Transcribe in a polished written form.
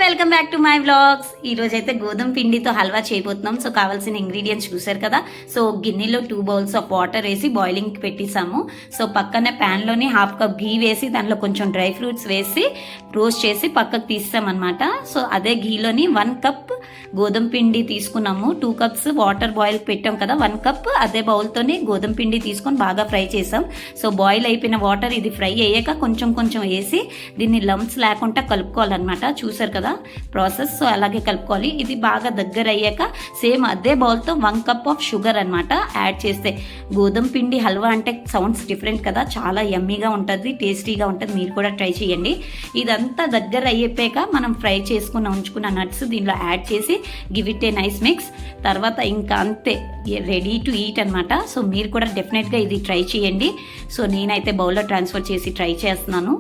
Welcome back to my vlogs. ఈరోజు అయితే గోధుమ పిండితో హల్వా చేయబోతున్నాం. సో కావాల్సిన ఇంగ్రీడియంట్స్ చూసారు కదా. సో గిన్నెలో 2 బౌల్స్ ఆఫ్ వాటర్ వేసి బాయిలింగ్కి పెట్టేసాము. సో పక్కనే ప్యాన్లోని 1/2 కప్ ఘీ వేసి దాంట్లో కొంచెం డ్రై ఫ్రూట్స్ వేసి రోస్ట్ చేసి పక్కకు తీస్తామన్నమాట. సో అదే ఘీలోని 1 కప్ గోధుమ పిండి తీసుకున్నాము. 2 కప్స్ వాటర్ బాయిల్ పెట్టాం కదా, 1 కప్ అదే బౌల్తోనే గోధుమ పిండి తీసుకొని బాగా ఫ్రై చేసాం. సో బాయిల్ అయిపోయిన వాటర్ ఇది ఫ్రై అయ్యాక కొంచెం కొంచెం వేసి దీన్ని లంప్స్ లేకుండా కలుపుకోవాలన్నమాట. చూసారు కదా ప్రాసెస్. సో అలాగే కలుపుకోవాలి. ఇది బాగా దగ్గర అయ్యాక సేమ్ అదే బౌల్తో 1 కప్ ఆఫ్ షుగర్ అనమాట యాడ్ చేస్తే. గోధుమ పిండి హల్వా అంటే సౌండ్స్ డిఫరెంట్ కదా, చాలా యమ్మీగా ఉంటుంది, టేస్టీగా ఉంటుంది. మీరు కూడా ట్రై చేయండి. ఇదంతా దగ్గర అయిపోయాక మనం ఫ్రై చేసుకున్న ఉంచుకున్న నట్స్ దీనిలో యాడ్ చేసి give it a nice mix. తర్వాత ఇంకా అంతే, రెడీ టు ఈట్ అనమాట. సో మీరు కూడా డెఫినెట్గా ఇది ట్రై చేయండి. సో నేనైతే బౌల్లో ట్రాన్స్ఫర్ చేసి ట్రై చేస్తున్నాను.